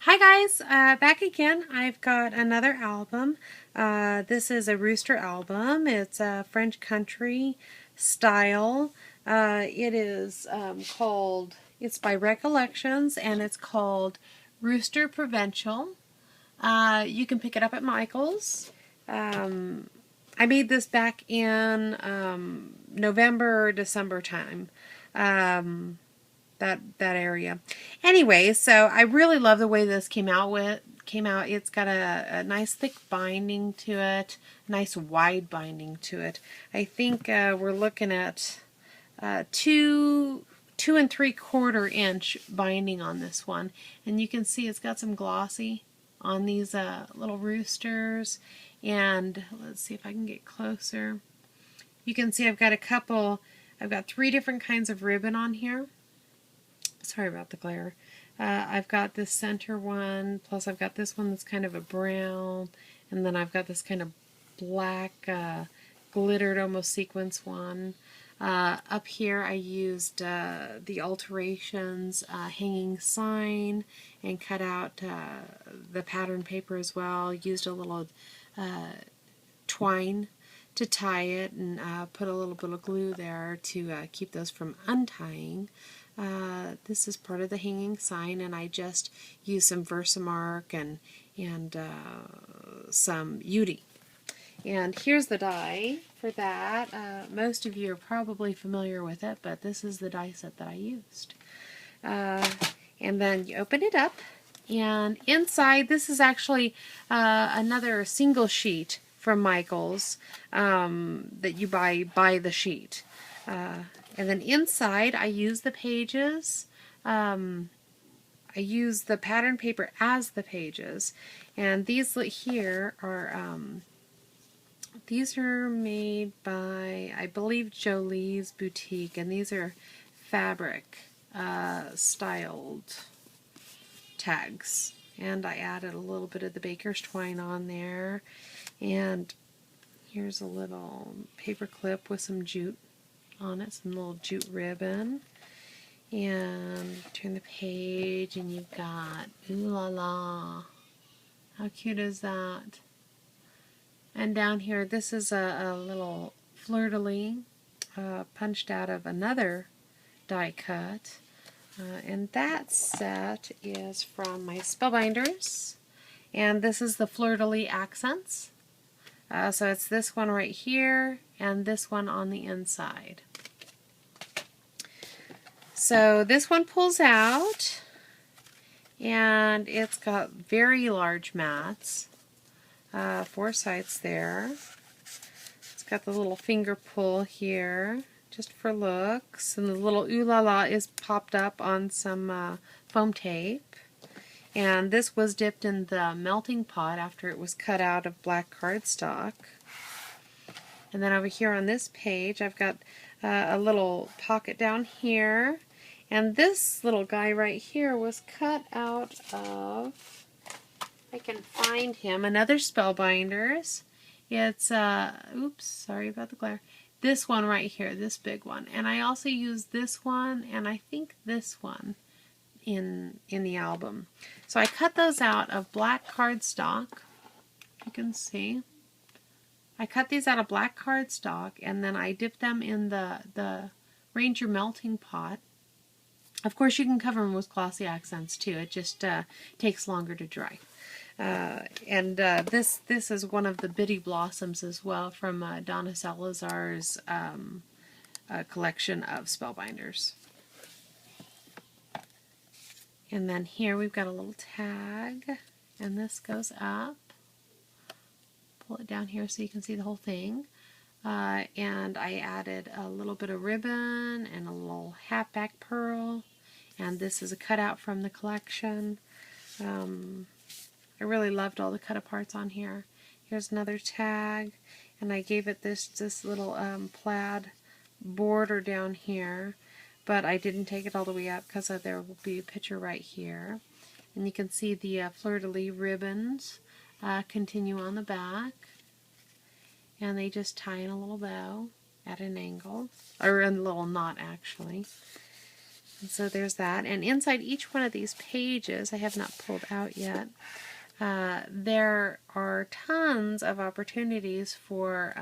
Hi guys, back again. I've got another album. This is a Rooster album. It's a French country style. It is called, it's by Recollections, and it's called Rooster Provincial. You can pick it up at Michael's. I made this back in November or December time. That area. Anyway, so I really love the way this came out. It's got a nice thick binding to it, nice wide binding to it. I think we're looking at 2 2 3/4 inch binding on this one, and you can see it's got some glossy on these little roosters. And let's see if I can get closer. You can see I've got 3 different kinds of ribbon on here. Sorry about the glare. I've got this center one, plus I've got this one that's kind of a brown, and then I've got this kind of black glittered almost sequence one. Up here I used the Alterations hanging sign and cut out the pattern paper as well. Used a little twine to tie it, and put a little bit of glue there to keep those from untying. This is part of the hanging sign, and I just used some Versamark and some Udi. And here's the die for that. Most of you are probably familiar with it, but this is the die set that I used. And then you open it up, and inside, this is actually another single sheet from Michael's that you buy the sheet. And then inside, I use the pages. I use the pattern paper as the pages. And these here are these are made by, I believe, Jolie's Boutique, and these are fabric styled tags. And I added a little bit of the baker's twine on there. And here's a little paper clip with some jute on it, some little jute ribbon. And turn the page, and you've got, ooh la la, how cute is that? And down here, this is a little fleur-de-lis punched out of another die cut. And that set is from my Spellbinders. And this is the fleur-de-lis accents. So it's this one right here and this one on the inside. So this one pulls out, and it's got very large mats, 4 sides there. It's got the little finger pull here, just for looks, and the little ooh la la is popped up on some foam tape. And this was dipped in the melting pot after it was cut out of black cardstock. And then over here on this page, I've got a little pocket down here. And this little guy right here was cut out of, I can find him, another Spellbinders. It's, oops, sorry about the glare. This one right here, this big one. And I also used this one, and I think this one in the album. So I cut those out of black cardstock. You can see. I cut these out of black cardstock, and then I dipped them in the Ranger melting pot. Of course, you can cover them with glossy accents too. It just takes longer to dry. This is one of the Bitty Blossoms as well from Donna Salazar's collection of Spellbinders. And then here we've got a little tag, and this goes up. Pull it down here so you can see the whole thing. And I added a little bit of ribbon and a little halfback pearl. And this is a cutout from the collection. I really loved all the cut-aparts on here. Here's another tag, and I gave it this little plaid border down here, but I didn't take it all the way up because there will be a picture right here. And you can see the fleur-de-lis ribbons continue on the back, and they just tie in a little bow at an angle, or a little knot actually. And so there's that. And inside each one of these pages, I have not pulled out yet, there are tons of opportunities for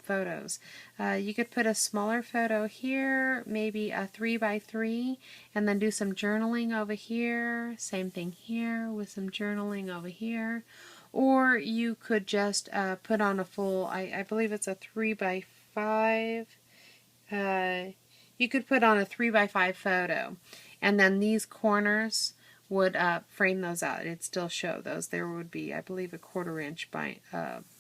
photos. You could put a smaller photo here, maybe a 3x3, and then do some journaling over here. Same thing here with some journaling over here. Or you could just put on a full, I believe it's a 3x5. You could put on a 3x5 photo, and then these corners would frame those out. It'd still show those. There would be, I believe, a 1/4 inch by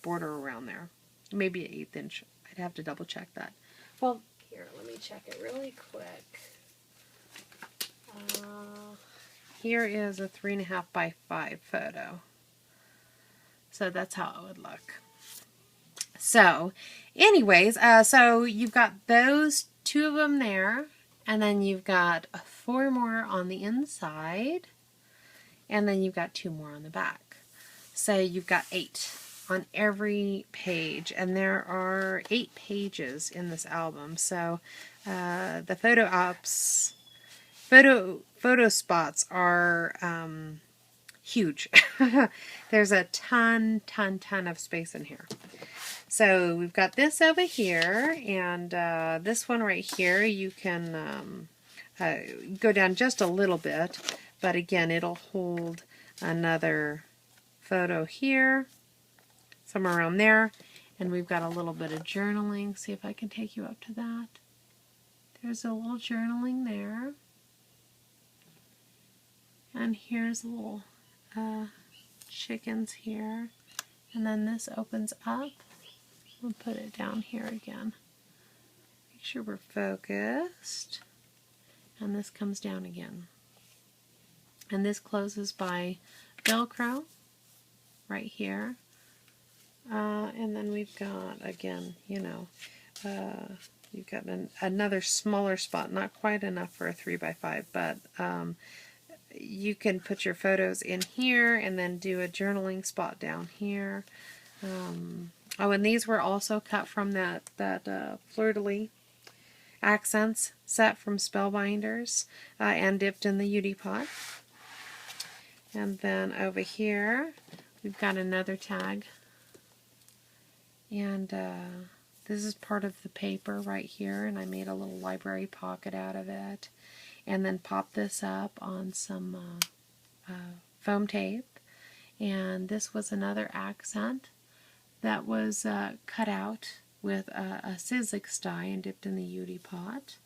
border around there, maybe an 1/8 inch. I'd have to double check that. Well, here, let me check it really quick. Here is a 3.5x5 photo. So that's how it would look. So, anyways, so you've got those 2 of them there, and then you've got 4 more on the inside, and then you've got 2 more on the back. So you've got 8 on every page, and there are 8 pages in this album. So the photo spots are huge. There's a ton of space in here. So we've got this over here, and this one right here, you can go down just a little bit, but again, it'll hold another photo here, somewhere around there, and we've got a little bit of journaling. See if I can take you up to that. There's a little journaling there, and here's little chickens here, and then this opens up. We'll put it down here again. Make sure we're focused. And this comes down again. And this closes by Velcro right here. And then we've got, again, you know, you've got another smaller spot, not quite enough for a 3x5, but you can put your photos in here and then do a journaling spot down here. Oh, and these were also cut from that fleur-de-lis accents set from Spellbinders and dipped in the Beauty pot. And then over here we've got another tag, and this is part of the paper right here, and I made a little library pocket out of it, and then popped this up on some foam tape. And this was another accent that was cut out with a Sizzix die and dipped in the Beauty pot.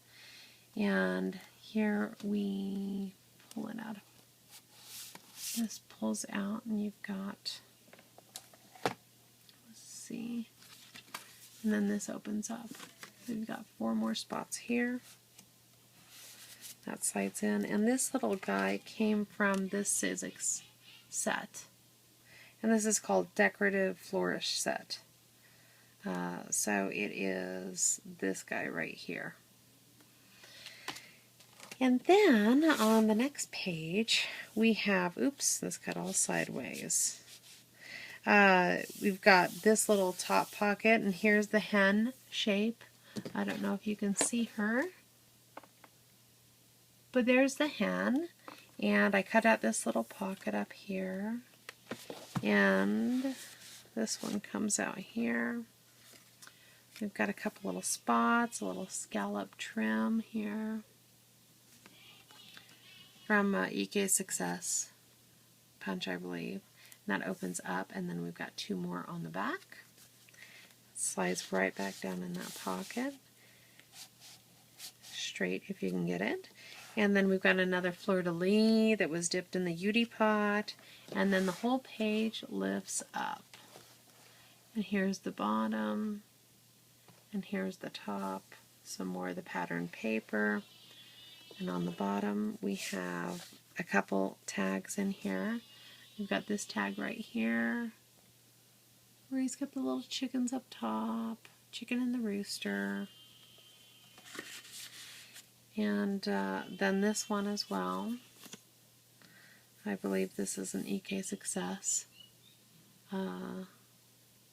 And here we pull it out. This pulls out, and you've got, let's see, and then this opens up. So you've got 4 more spots here. That slides in, and this little guy came from this Sizzix set. And this is called Decorative Flourish Set. So it is this guy right here. And then on the next page we have, oops, this cut all sideways. We've got this little top pocket, and here's the hen shape. I don't know if you can see her, but there's the hen. And I cut out this little pocket up here. And this one comes out here. We've got a couple little spots, a little scallop trim here from EK Success Punch, I believe. And that opens up, and then we've got 2 more on the back. Slides right back down in that pocket. Straight if you can get it. And then we've got another fleur-de-lis that was dipped in the Beauty pot. And then the whole page lifts up. And here's the bottom. And here's the top. Some more of the pattern paper. And on the bottom we have a couple tags in here. We've got this tag right here, where he's got the little chickens up top. Chicken and the rooster. And then this one as well. I believe this is an EK Success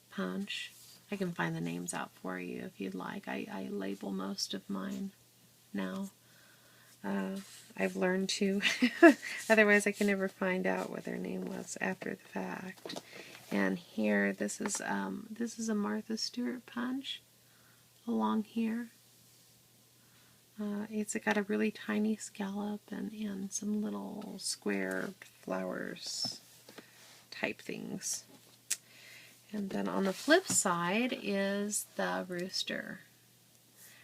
punch. I can find the names out for you if you'd like. I label most of mine now. I've learned to. Otherwise I can never find out what their name was after the fact. And here, this is a Martha Stewart punch along here. It's got a really tiny scallop and some little square flowers type things. And then on the flip side is the Rooster,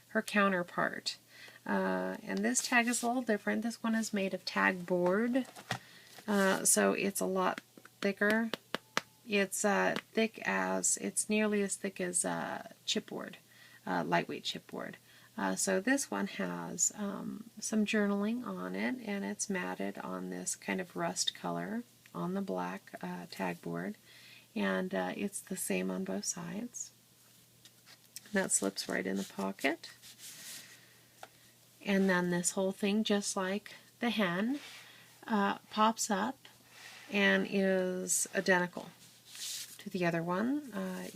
her counterpart. And this tag is a little different. This one is made of tag board, so it's a lot thicker. It's it's nearly as thick as chipboard, lightweight chipboard. So this one has some journaling on it, and it's matted on this kind of rust color on the black tag board, and it's the same on both sides. That slips right in the pocket. And then this whole thing, just like the hen, pops up and is identical to the other one.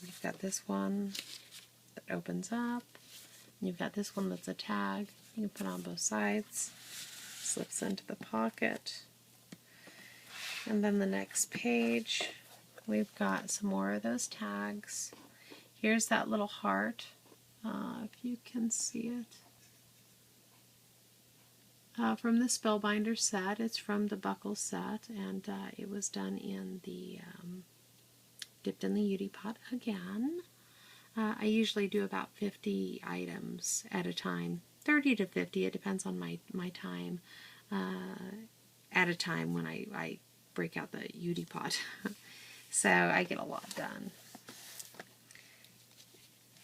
You've got this one that opens up. You've got this one that's a tag. You can put on both sides. Slips into the pocket. And then the next page, we've got some more of those tags. Here's that little heart, if you can see it. From the Spellbinder set. It's from the Buckle set, and it was done in the dipped in the Beauty Pot again. I usually do about 50 items at a time, 30 to 50. It depends on my time at a time when I break out the Beauty Pot. So I get a lot done.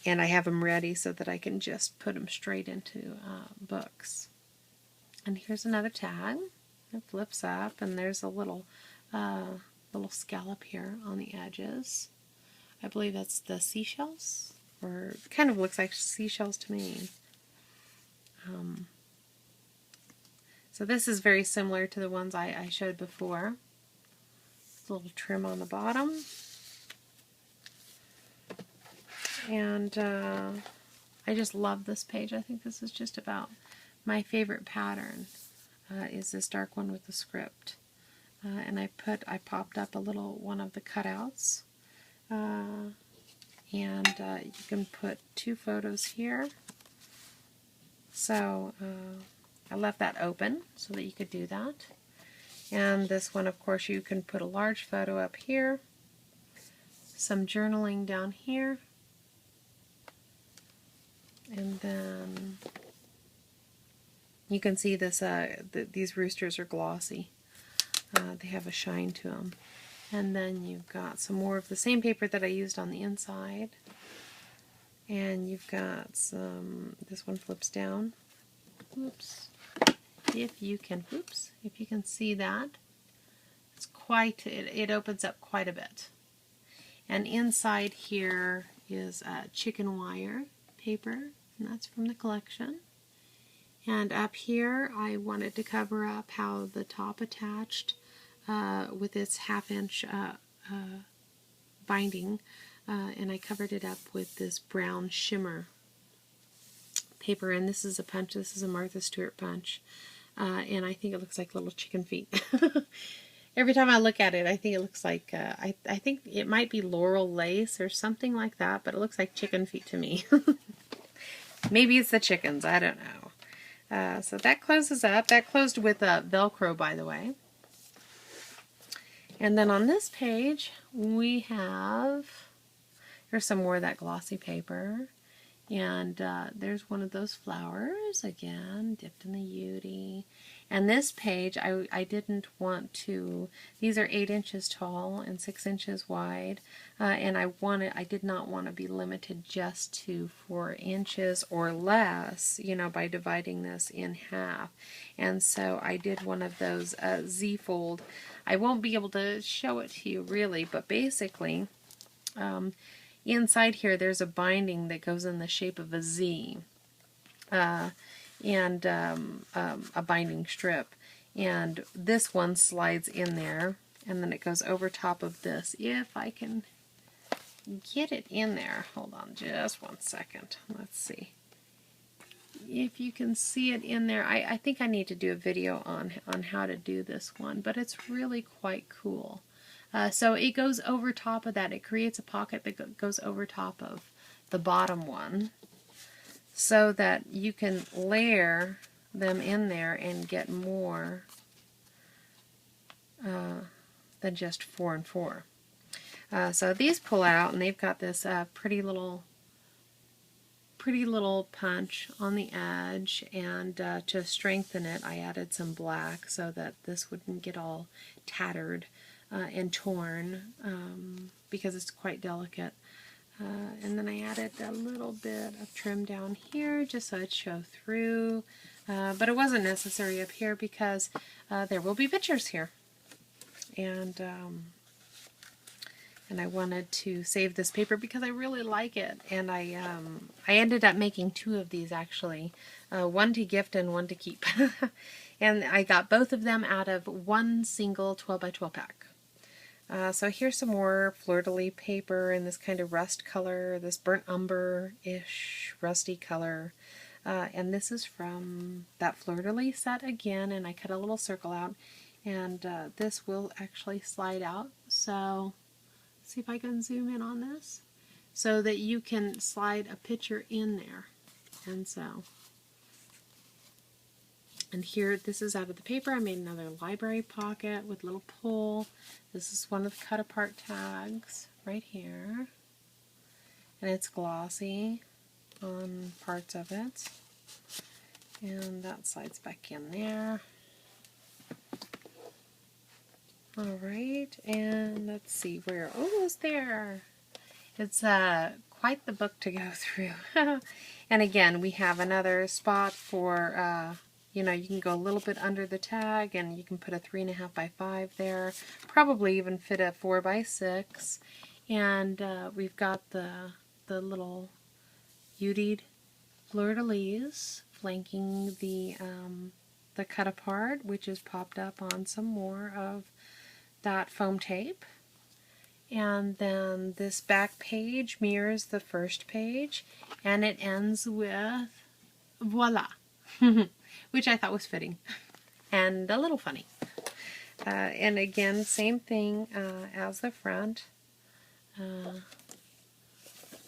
And I have them ready so that I can just put them straight into books. And here's another tag. It flips up, and there's a little scallop here on the edges. I believe that's the seashells, or it kind of looks like seashells to me. So this is very similar to the ones I showed before. A little trim on the bottom. And I just love this page. I think this is just about my favorite pattern, is this dark one with the script. And I popped up a little one of the cutouts. And you can put 2 photos here. So I left that open so that you could do that. And this one, of course, you can put a large photo up here, some journaling down here, and then you can see this. These roosters are glossy. They have a shine to them. And then you've got some more of the same paper that I used on the inside. And you've got some, this one flips down. Oops. If you can see that, it's quite, it opens up quite a bit. And inside here is chicken wire paper, and that's from the collection. And up here, I wanted to cover up how the top attached with its 1/2-inch binding, and I covered it up with this brown shimmer paper. And this is a punch. This is a Martha Stewart punch, and I think it looks like little chicken feet. Every time I look at it, I think it looks like I think it might be laurel lace or something like that, but it looks like chicken feet to me. Maybe it's the chickens. I don't know. So that closes up. That closed with Velcro, by the way. And then on this page, we have, here's some more of that glossy paper. And there's one of those flowers, again, dipped in the Beauty. And this page, I didn't want to, these are 8 inches tall and 6 inches wide. And I did not want to be limited just to 4 inches or less, you know, by dividing this in half. And so I did one of those Z-fold. I won't be able to show it to you really, but basically, inside here there's a binding that goes in the shape of a Z, and a binding strip. And this one slides in there, and then it goes over top of this. If I can get it in there. Hold on just one second. Let's see. if you can see it in there. I think I need to do a video on how to do this one, but it's really quite cool. So it goes over top of that. It creates a pocket that goes over top of the bottom one so that you can layer them in there and get more than just 4 and 4. So these pull out, and they've got this pretty little punch on the edge, and to strengthen it I added some black so that this wouldn't get all tattered and torn because it's quite delicate. And then I added a little bit of trim down here just so it'd show through, but it wasn't necessary up here because there will be pictures here, and I wanted to save this paper because I really like it, and I ended up making 2 of these actually, one to gift and one to keep. And I got both of them out of one single 12 by 12 pack. So here's some more fleur-de-lis paper in this kind of rust color, this burnt umber-ish rusty color. And this is from that fleur-de-lis set again, and I cut a little circle out, and this will actually slide out. So see if I can zoom in on this so that you can slide a picture in there. And here, this is out of the paper. I made another library pocket with a little pull. This is one of the cut apart tags right here. And it's glossy on parts of it. And that slides back in there. Alright, and let's see where, oh, it's there. It's quite the book to go through. And again, we have another spot for, you know, you can go a little bit under the tag, and you can put a 3.5 by 5 there. Probably even fit a 4 by 6. And we've got the little beautied fleur-de-lis flanking the cut apart, which is popped up on some more of that foam tape. And then this back page mirrors the first page, and it ends with voila, which I thought was fitting and a little funny. And again, same thing as the front.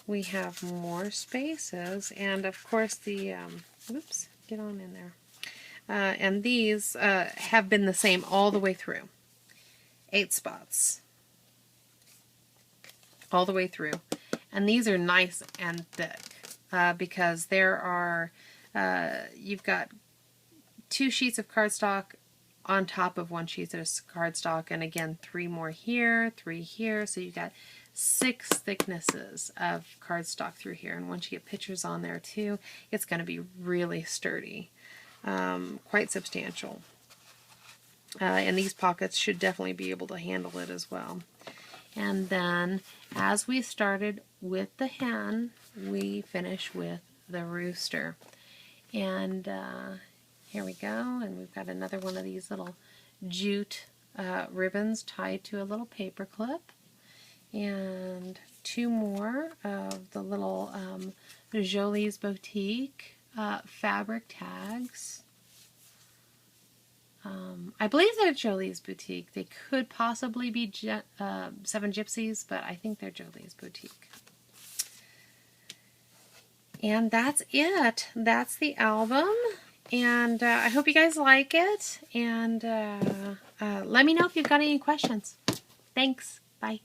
We have more spaces, and of course the whoops, get on in there. And these have been the same all the way through. 8 spots all the way through, and these are nice and thick because there are you've got 2 sheets of cardstock on top of 1 sheet of cardstock, and again 3 more here, 3 here, so you've got 6 thicknesses of cardstock through here. And once you get pictures on there too, it's going to be really sturdy, quite substantial. And these pockets should definitely be able to handle it as well. And then, as we started with the hen, we finish with the rooster. And here we go, and we've got another one of these little jute ribbons tied to a little paper clip. And 2 more of the little Jolie's Boutique fabric tags. I believe they're Jolie's Boutique. They could possibly be 7 Gypsies, but I think they're Jolie's Boutique. And that's it. That's the album. And I hope you guys like it. And let me know if you've got any questions. Thanks. Bye.